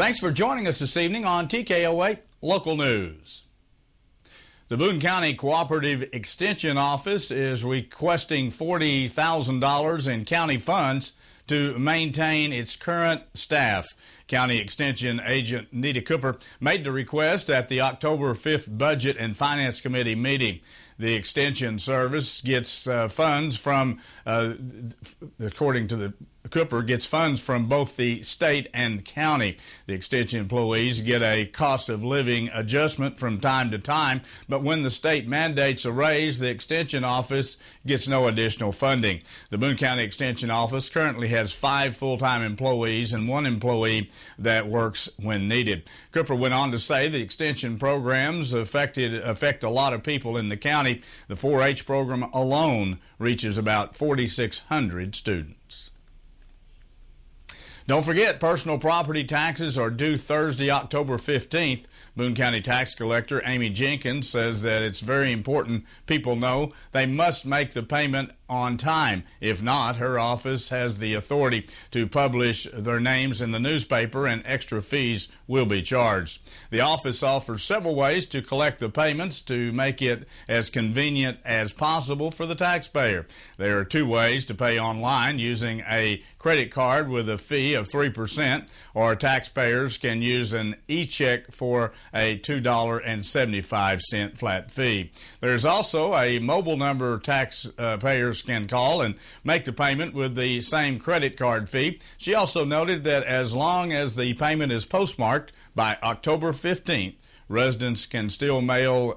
Thanks for joining us this evening on TKO 8 Local News. The Boone County Cooperative Extension Office is requesting $40,000 in county funds to maintain its current staff. County Extension Agent Nita Cooper made the request at the October 5th Budget and Finance Committee meeting. The Extension Service gets funds from, according to the Cooper, gets funds from both the state and county. The Extension employees get a cost of living adjustment from time to time, but when the state mandates a raise, the Extension Office gets no additional funding. The Boone County Extension Office currently has 5 full-time employees and 1 employee that works when needed. Cooper went on to say the Extension programs affect a lot of people in the county. The 4-H program alone reaches about 4,600 students. Don't forget, personal property taxes are due Thursday, October 15th. Boone County Tax Collector Amy Jenkins says that it's very important people know they must make the payment on time. If not, her office has the authority to publish their names in the newspaper and extra fees will be charged. The office offers several ways to collect the payments to make it as convenient as possible for the taxpayer. There are 2 ways to pay online: using a credit card with a fee of 3%, or taxpayers can use an e-check for a $2.75 flat fee. There's also a mobile number taxpayers can call and make the payment with the same credit card fee. She also noted that as long as the payment is postmarked by October 15th, residents can still mail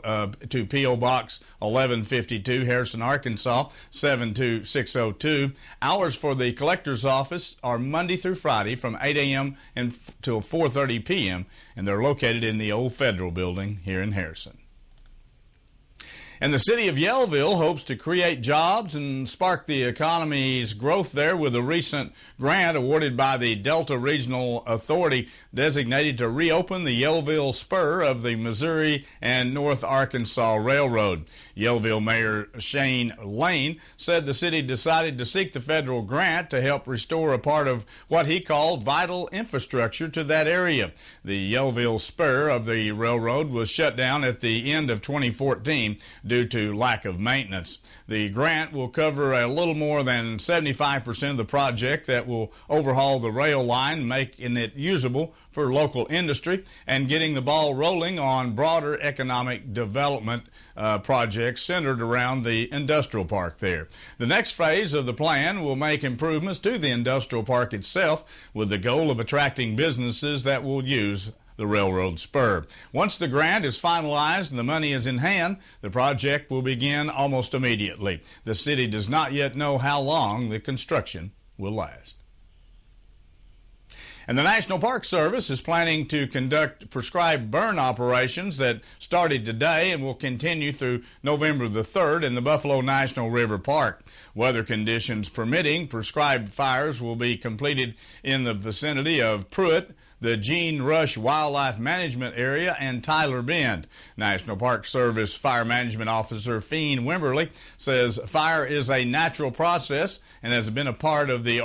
to P.O. Box 1152, Harrison, Arkansas 72602. Hours for the collector's office are Monday through Friday from 8 a.m. until 4:30 p.m., and they're located in the old Federal Building here in Harrison. And the city of Yellville hopes to create jobs and spark the economy's growth there with a recent grant awarded by the Delta Regional Authority designated to reopen the Yellville spur of the Missouri and North Arkansas Railroad. Yellville Mayor Shane Lane said the city decided to seek the federal grant to help restore a part of what he called vital infrastructure to that area. The Yellville spur of the railroad was shut down at the end of 2014 due to lack of maintenance. The grant will cover a little more than 75% of the project that will overhaul the rail line, making it usable for local industry and getting the ball rolling on broader economic development projects centered around the industrial park there. The next phase of the plan will make improvements to the industrial park itself with the goal of attracting businesses that will use the railroad spur. Once the grant is finalized and the money is in hand, the project will begin almost immediately. The city does not yet know how long the construction will last. And the National Park Service is planning to conduct prescribed burn operations that started today and will continue through November the 3rd in the Buffalo National River Park. Weather conditions permitting, prescribed fires will be completed in the vicinity of Pruitt, the Gene Rush Wildlife Management Area, and Tyler Bend. National Park Service Fire Management Officer Fiend Wimberly says fire is a natural process and has been a part of the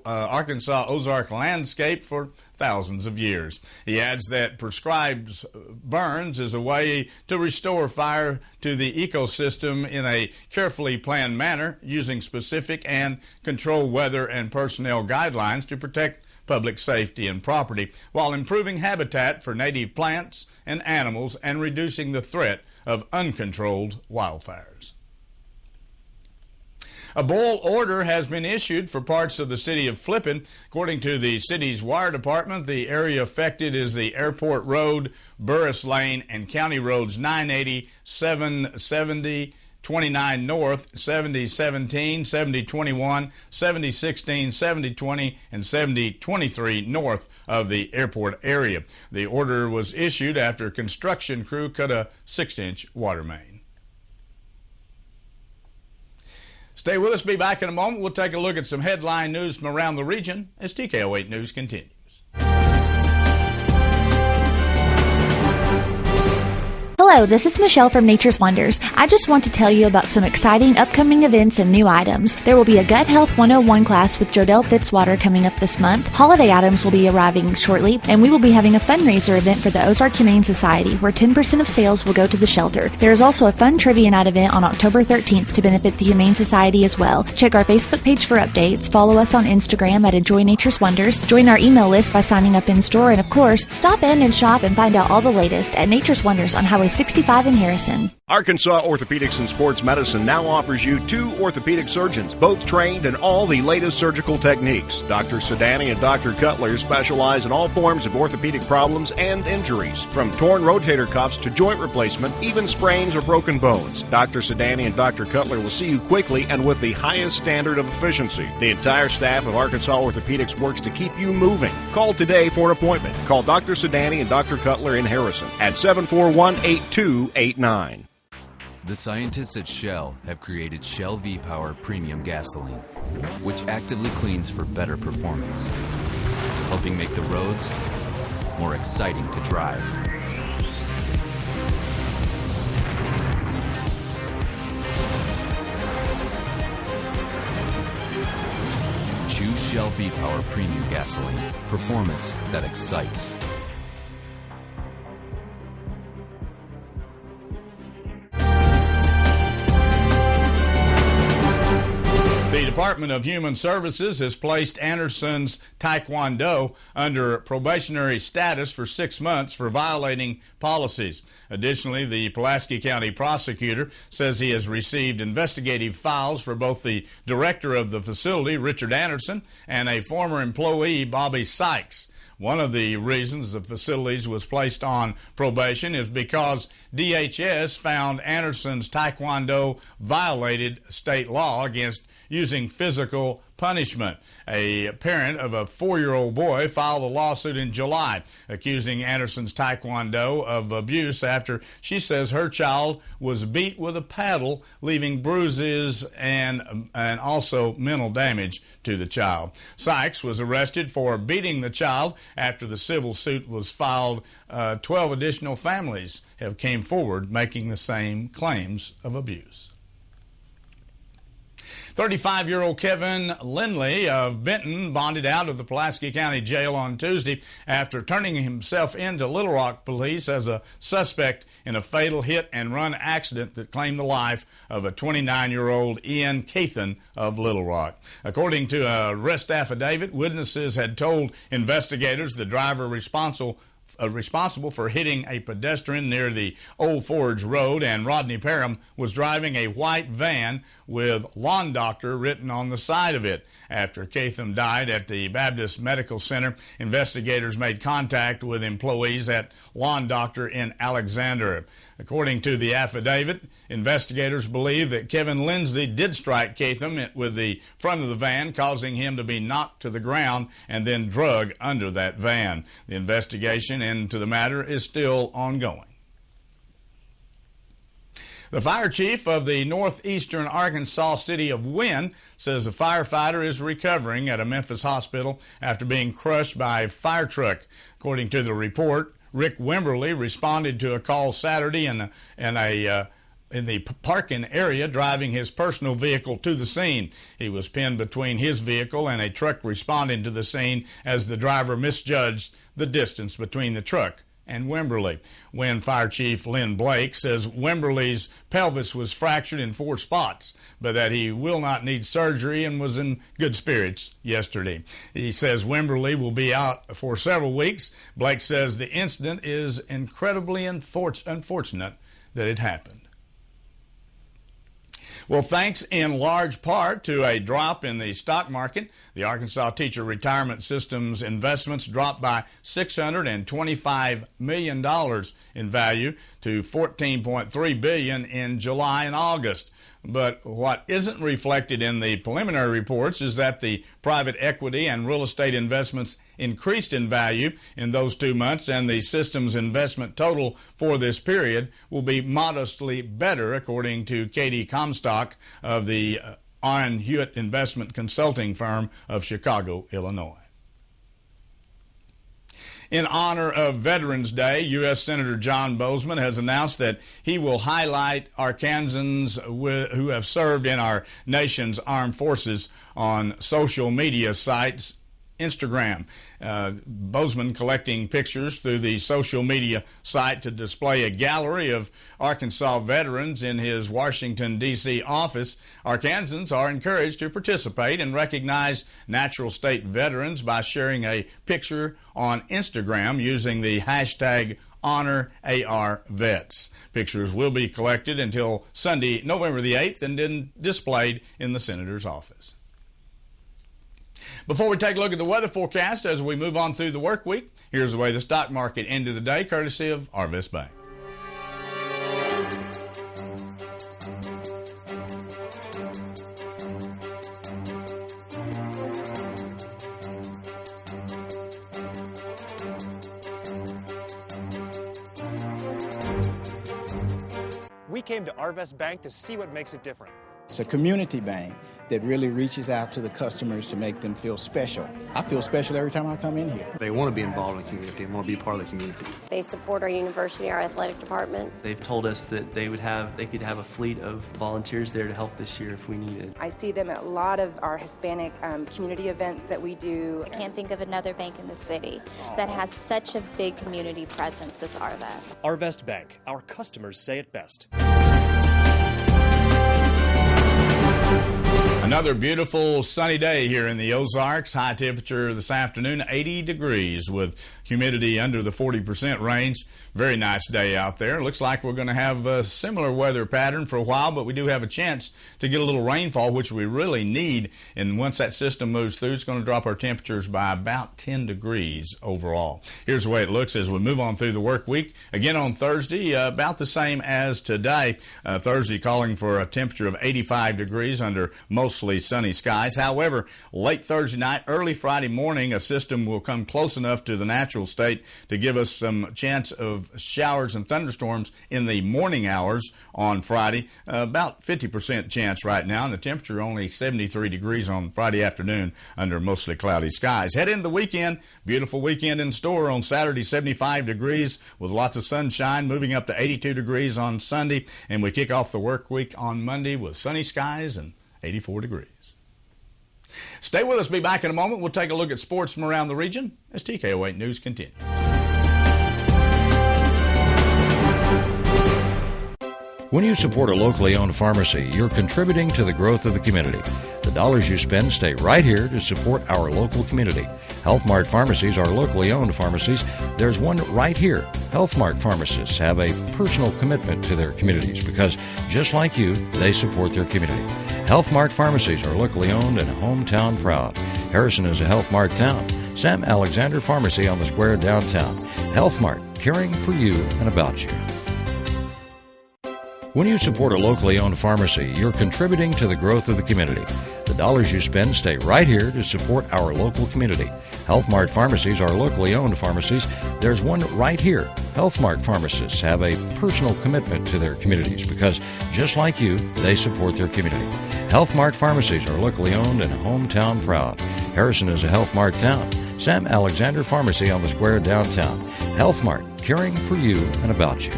Arkansas Ozark landscape for thousands of years. He adds that prescribed burns is a way to restore fire to the ecosystem in a carefully planned manner using specific and controlled weather and personnel guidelines to protect public safety and property, while improving habitat for native plants and animals and reducing the threat of uncontrolled wildfires. A boil order has been issued for parts of the city of Flippin. According to the city's wire department, the area affected is the Airport Road, Burris Lane, and County Roads 980, 770, 29 North, 7017, 7021, 7016, 7020, and 7023 north of the airport area. The order was issued after a construction crew cut a 6-inch water main. Stay with us. Be back in a moment. We'll take a look at some headline news from around the region as TKO 8 News continues. Hello, this is Michelle from Nature's Wonders. I just want to tell you about some exciting upcoming events and new items. There will be a Gut Health 101 class with Jodelle Fitzwater coming up this month. Holiday items will be arriving shortly, and we will be having a fundraiser event for the Ozark Humane Society where 10% of sales will go to the shelter. There is also a fun trivia night event on October 13th to benefit the Humane Society as well. Check our Facebook page for updates, follow us on Instagram at Enjoy Nature's Wonders, join our email list by signing up in store, and of course, stop in and shop and find out all the latest at Nature's Wonders on Highway 65 in Harrison. Arkansas Orthopedics and Sports Medicine now offers you 2 orthopedic surgeons, both trained in all the latest surgical techniques. Dr. Sedani and Dr. Cutler specialize in all forms of orthopedic problems and injuries, from torn rotator cuffs to joint replacement, even sprains or broken bones. Dr. Sedani and Dr. Cutler will see you quickly and with the highest standard of efficiency. The entire staff of Arkansas Orthopedics works to keep you moving. Call today for an appointment. Call Dr. Sedani and Dr. Cutler in Harrison at 741-8289. The scientists at Shell have created Shell V-Power Premium Gasoline, which actively cleans for better performance, helping make the roads more exciting to drive. Choose Shell V-Power Premium Gasoline, performance that excites. The Department of Human Services has placed Anderson's Taekwondo under probationary status for 6 months for violating policies. Additionally, the Pulaski County prosecutor says he has received investigative files for both the director of the facility, Richard Anderson, and a former employee, Bobby Sykes. One of the reasons the facilities was placed on probation is because DHS found Anderson's Taekwondo violated state law against using physical punishment. A parent of a 4-year-old boy filed a lawsuit in July accusing Anderson's Taekwondo of abuse after she says her child was beat with a paddle, leaving bruises and also mental damage to the child. Sykes was arrested for beating the child. After the civil suit was filed, 12 additional families have came forward making the same claims of abuse. 35-year-old Kevin Lindley of Benton bonded out of the Pulaski County Jail on Tuesday after turning himself in to Little Rock police as a suspect in a fatal hit-and-run accident that claimed the life of a 29-year-old Ian Cathan of Little Rock. According to a arrest affidavit, witnesses had told investigators the driver responsible for hitting a pedestrian near the Old Forge Road, and Rodney Parham was driving a white van with Lawn Doctor written on the side of it. After Catham died at the Baptist Medical Center, investigators made contact with employees at Lawn Doctor in Alexander. According to the affidavit, investigators believe that Kevin Lindley did strike Catham with the front of the van, causing him to be knocked to the ground and then drug under that van. The investigation into the matter is still ongoing. The fire chief of the northeastern Arkansas city of Wynne says a firefighter is recovering at a Memphis hospital after being crushed by a fire truck. According to the report, Rick Wimberly responded to a call Saturday in the parking area, driving his personal vehicle to the scene. He was pinned between his vehicle and a truck responding to the scene as the driver misjudged the distance between the truck and Wimberly. Wynne Fire Chief Lynn Blake says Wimberly's pelvis was fractured in 4 spots, but that he will not need surgery and was in good spirits yesterday. He says Wimberly will be out for several weeks. Blake says the incident is incredibly unfortunate that it happened. Well, thanks in large part to a drop in the stock market, the Arkansas Teacher Retirement System's investments dropped by $625 million in value to $14.3 billion in July and August. But what isn't reflected in the preliminary reports is that the private equity and real estate investments increased in value in those 2 months, and the system's investment total for this period will be modestly better, according to Katie Comstock of the Arn Hewitt Investment Consulting Firm of Chicago, Illinois. In honor of Veterans Day, U.S. Senator John Boozman has announced that he will highlight Arkansans who have served in our nation's armed forces on social media sites, Instagram. Boozman collecting pictures through the social media site to display a gallery of Arkansas veterans in his Washington, D.C. office. Arkansans are encouraged to participate and recognize natural state veterans by sharing a picture on Instagram using the hashtag HonorARVets. Pictures will be collected until Sunday, November the 8th, and then displayed in the Senator's office. Before we take a look at the weather forecast as we move on through the work week, here's the way the stock market ended the day, courtesy of Arvest Bank. We came to Arvest Bank to see what makes it different. It's a community bank that really reaches out to the customers to make them feel special. I feel special every time I come in here. They want to be involved in the community and want to be part of the community. They support our university, our athletic department. They've told us that they could have a fleet of volunteers there to help this year if we needed. I see them at a lot of our Hispanic community events that we do. I can't think of another bank in the city that has such a big community presence as Arvest. Arvest Bank, our customers say it best. Another beautiful sunny day here in the Ozarks. High temperature this afternoon, 80 degrees with humidity under the 40% range. Very nice day out there. Looks like we're going to have a similar weather pattern for a while, but we do have a chance to get a little rainfall, which we really need. And once that system moves through, it's going to drop our temperatures by about 10 degrees overall. Here's the way it looks as we move on through the work week. Again on Thursday, about the same as today. Thursday calling for a temperature of 85 degrees under mostly sunny skies. However, late Thursday night, early Friday morning, a system will come close enough to the natural state to give us some chance of showers and thunderstorms in the morning hours on Friday. About 50% chance right now, and the temperature only 73 degrees on Friday afternoon under mostly cloudy skies. Head into the weekend. Beautiful weekend in store. On Saturday, 75 degrees with lots of sunshine, moving up to 82 degrees on Sunday, and we kick off the work week on Monday with sunny skies and 84 degrees. Stay with us. Be back in a moment. We'll take a look at sports from around the region as TKO 8 News continues. When you support a locally owned pharmacy, you're contributing to the growth of the community. The dollars you spend stay right here to support our local community. Health Mart pharmacies are locally owned pharmacies. There's one right here. Health Mart pharmacists have a personal commitment to their communities because, just like you, they support their community. Health Mart pharmacies are locally owned and hometown proud. Harrison is a Health Mart town. Sam Alexander Pharmacy on the square downtown. Health Mart, caring for you and about you. When you support a locally owned pharmacy, you're contributing to the growth of the community. The dollars you spend stay right here to support our local community. Health Mart pharmacies are locally owned pharmacies. There's one right here. Health Mart pharmacists have a personal commitment to their communities because, just like you, they support their community. Health Mart pharmacies are locally owned and hometown proud. Harrison is a Health Mart town. Sam Alexander Pharmacy on the square downtown. Health Mart, caring for you and about you.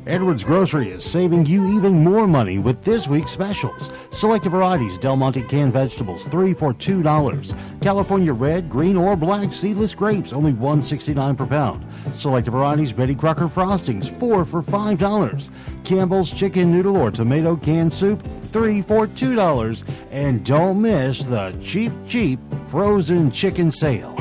Edwards Grocery is saving you even more money with this week's specials. Selected varieties Del Monte canned vegetables, 3 for $2. California red, green, or black seedless grapes, only $1.69 per pound. Selected varieties Betty Crocker frostings, 4 for $5. Campbell's chicken noodle or tomato canned soup, 3 for $2. And don't miss the cheap frozen chicken sale.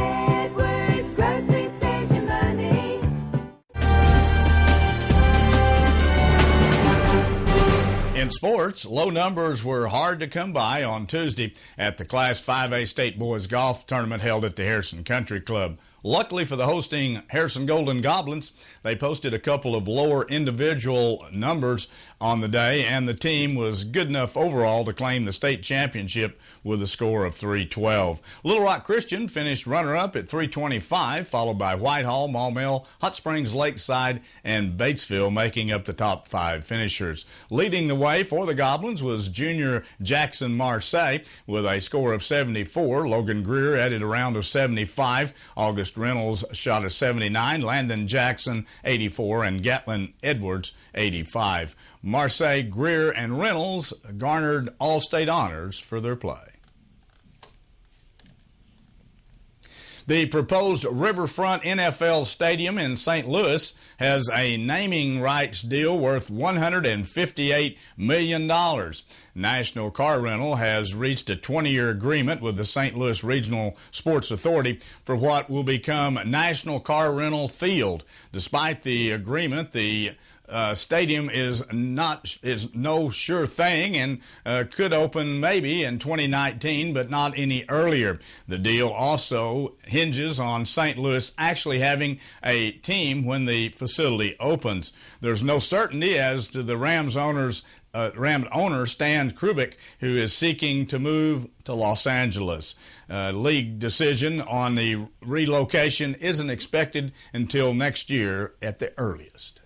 In sports, low numbers were hard to come by on Tuesday at the Class 5A State Boys Golf Tournament held at the Harrison Country Club. Luckily for the hosting Harrison Golden Goblins, they posted a couple of lower individual numbers on the day, and the team was good enough overall to claim the state championship with a score of 312. Little Rock Christian finished runner-up at 325, followed by Whitehall, Maumelle, Hot Springs, Lakeside, and Batesville, making up the top 5 finishers. Leading the way for the Goblins was junior Jackson Marseille with a score of 74. Logan Greer added a round of 75. August Reynolds shot a 79. Landon Jackson 84, and Gatlin Edwards 85. Marseille, Greer, and Reynolds garnered all-state honors for their play. The proposed Riverfront NFL Stadium in St. Louis has a naming rights deal worth $158 million. National Car Rental has reached a 20-year agreement with the St. Louis Regional Sports Authority for what will become National Car Rental Field. Despite the agreement, the stadium is no sure thing and could open maybe in 2019, but not any earlier. The deal also hinges on St. Louis actually having a team when the facility opens. There's no certainty as to the Rams owner Stan Krubik, who is seeking to move to Los Angeles. League decision on the relocation isn't expected until next year at the earliest.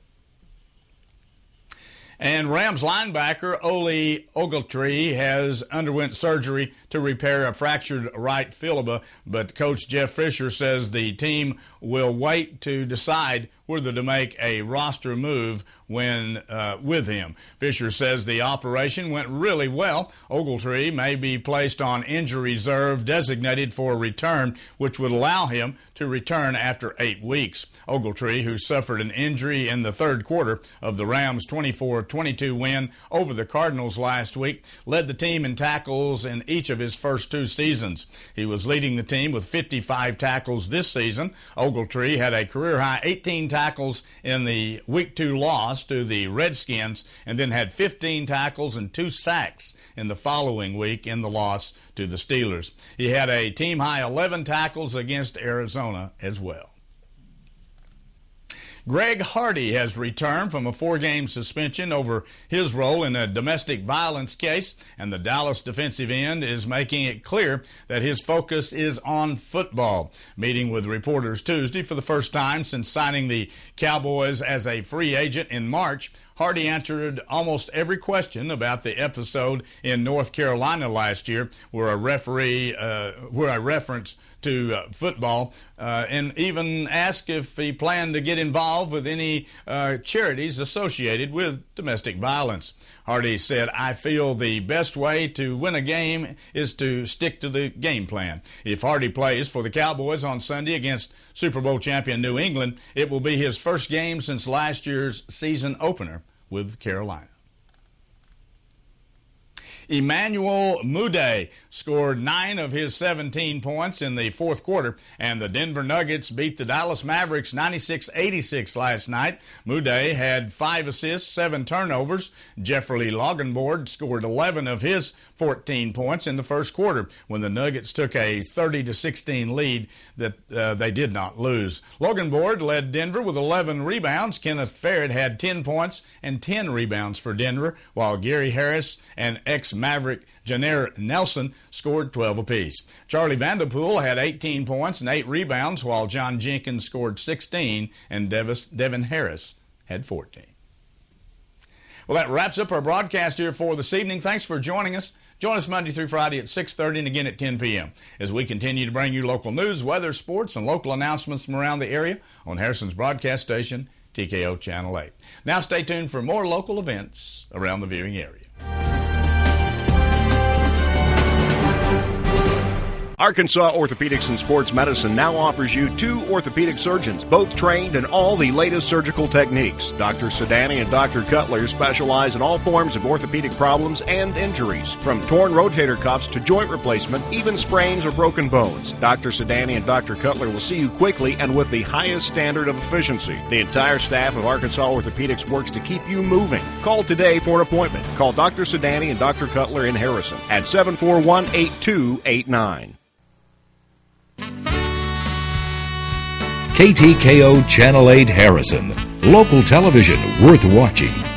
And Rams linebacker Ole Ogletree has underwent surgery to repair a fractured right fibula, but Coach Jeff Fisher says the team will wait to decide whether to make a roster move when with him. Fisher says the operation went really well. Ogletree may be placed on injury reserve designated for return, which would allow him to return after 8 weeks. Ogletree, who suffered an injury in the third quarter of the Rams' 24-22 win over the Cardinals last week, led the team in tackles in each of his first 2 seasons. He was leading the team with 55 tackles this season. Ogletree had a career-high 18 tackles in the Week 2 loss to the Redskins, and then had 15 tackles and 2 sacks in the following week in the loss to the Steelers. He had a team-high 11 tackles against Arizona as well. Greg Hardy has returned from a 4-game suspension over his role in a domestic violence case, and the Dallas defensive end is making it clear that his focus is on football. Meeting with reporters Tuesday for the first time since signing the Cowboys as a free agent in March, Hardy answered almost every question about the episode in North Carolina last year where a reference to football, and even asked if he planned to get involved with any charities associated with domestic violence. Hardy said, "I feel the best way to win a game is to stick to the game plan. If Hardy plays for the Cowboys on Sunday against Super Bowl champion New England, it will be his first game since last year's season opener with Carolina." Emmanuel Mudiay scored 9 of his 17 points in the fourth quarter, and the Denver Nuggets beat the Dallas Mavericks 96-86 last night. Mudiay had 5 assists, 7 turnovers. Jeffrey Loganboard scored 11 of his 14 points in the first quarter when the Nuggets took a 30-16 lead that they did not lose. Loganboard led Denver with 11 rebounds. Kenneth Farrad had 10 points and 10 rebounds for Denver, while Gary Harris and ex-Maverick Janeer Nelson scored 12 apiece. Charlie Vanderpool had 18 points and 8 rebounds, while John Jenkins scored 16 and Devin Harris had 14. Well, that wraps up our broadcast here for this evening. Thanks for joining us. Join us Monday through Friday at 6:30 and again at 10 p.m. as we continue to bring you local news, weather, sports, and local announcements from around the area on Harrison's broadcast station, TKO Channel 8. Now stay tuned for more local events around the viewing area. Arkansas Orthopedics and Sports Medicine now offers you 2 orthopedic surgeons, both trained in all the latest surgical techniques. Dr. Sedani and Dr. Cutler specialize in all forms of orthopedic problems and injuries, from torn rotator cuffs to joint replacement, even sprains or broken bones. Dr. Sedani and Dr. Cutler will see you quickly and with the highest standard of efficiency. The entire staff of Arkansas Orthopedics works to keep you moving. Call today for an appointment. Call Dr. Sedani and Dr. Cutler in Harrison at 741-8289. KTKO Channel 8 Harrison. Local television worth watching.